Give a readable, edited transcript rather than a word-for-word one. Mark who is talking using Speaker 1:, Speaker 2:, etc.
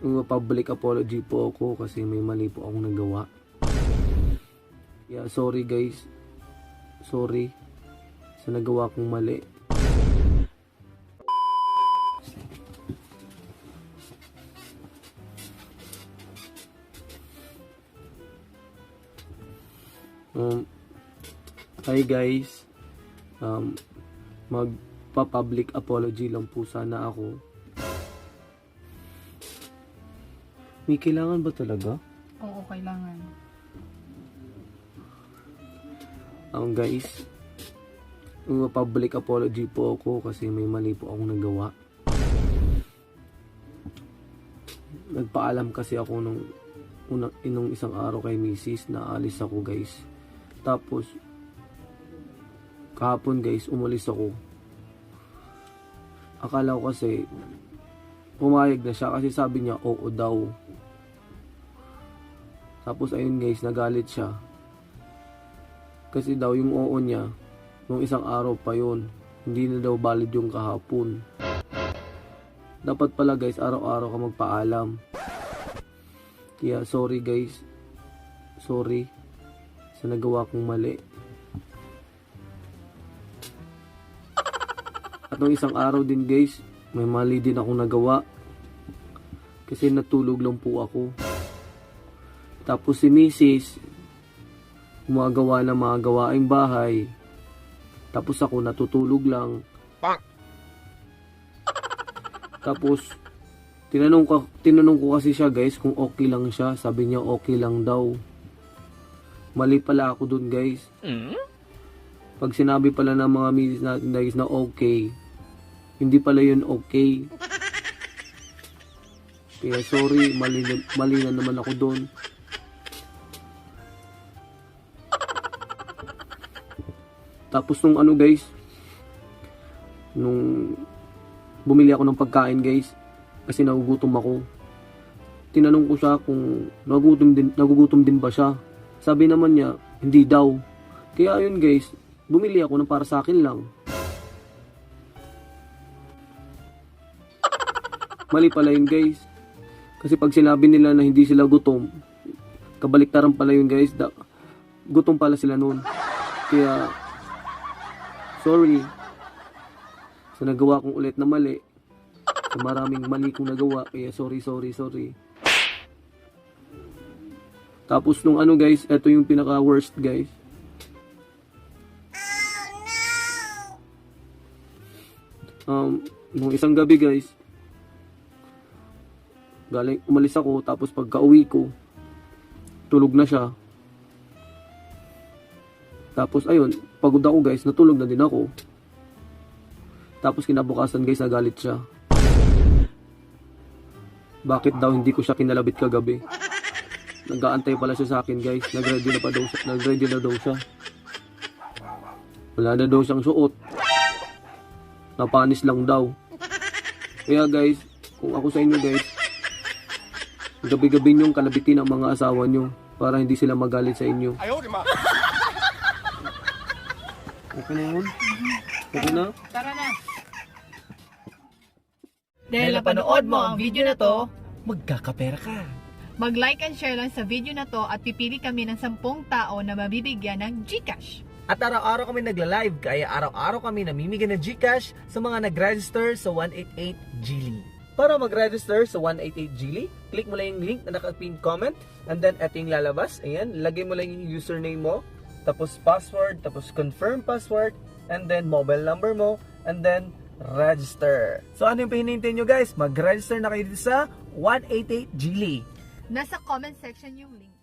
Speaker 1: public apology po ako kasi may mali po akong nagawa. Yeah, sorry guys. Sorry sa nagawa kong mali. Hi guys. Magpa-public apology lang po sana ako. May kailangan ba talaga?
Speaker 2: Oo, kailangan.
Speaker 1: Guys, public apology po ako kasi may mali po akong nagawa. Nagpaalam kasi ako nung isang araw kay Mrs. na alis ako guys. Tapos, kahapon guys, umalis ako. Akala ko kasi, pumayag na siya kasi sabi niya, oo daw. Tapos ayun guys, nagalit siya. Kasi daw yung oo niya, nung isang araw pa yun, hindi na daw valid yung kahapon. Dapat pala guys, araw-araw ka magpaalam. Kaya sorry guys, sorry sa nagawa kong mali. At nung isang araw din guys, may mali din akong nagawa. Kasi natulog lang po ako. Tapos si Mrs. gumagawa ng mga gawaing bahay. Tapos ako natutulog lang. Tapos tinanong ko kasi siya guys kung okay lang siya. Sabi niya okay lang daw. Mali pala ako dun guys. Pag sinabi pala ng mga Mrs. natin guys na okay, hindi pala yun okay. Kaya sorry, mali na naman ako dun. Tapos nung ano guys, nung bumili ako ng pagkain guys, kasi nagugutom ako. Tinanong ko siya kung nagugutom din ba siya. Sabi naman niya, hindi daw. Kaya ayun guys, bumili ako ng para sa akin lang. Mali pala yun guys. Kasi pag sinabi nila na hindi sila gutom, kabaliktaran pala yun guys. Gutom pala sila noon. Kaya sorry sa nagawa kong ulit na mali. Sa maraming mali kong nagawa. Kaya sorry. Tapos nung ano guys, eto yung pinaka worst guys. Nung isang gabi guys, umalis ako. Tapos pagka uwi ko, tulog na siya. Tapos ayun, pagod ako guys, natulog na din ako. Tapos kinabukasan guys, nagalit siya. Bakit daw hindi ko siya kinalabit kagabi? Nag-aantay pala siya sa akin guys. Nag-ready na daw siya. Wala na daw siyang suot. Napanis lang daw. Kaya guys, kung ako sa inyo guys, gabi-gabi niyong kalabitin ang mga asawa niyo para hindi sila magalit sa inyo. Okay na yun? Okay na?
Speaker 2: Tara na! Dahil napanood mo ang video na to,
Speaker 3: magkakapera ka.
Speaker 2: mag-like and share lang sa video na to at pipili kami ng 10 tao na mabibigyan ng GCash.
Speaker 3: At araw-araw kami nagla-live, kaya araw-araw kami namimigay ng GCash sa mga nag-register sa 188 Geely. Para mag-register sa 188 Geely, click mo lang yung link na naka-pin comment, and then eto yung lalabas. Ayan, lagay mo lang yung username mo, tapos password, tapos confirm password, and then mobile number mo, and then register. So ano yung hinihintay nyo guys? Mag-register na kayo dito sa 188 Geely.
Speaker 2: Nasa comment section yung link.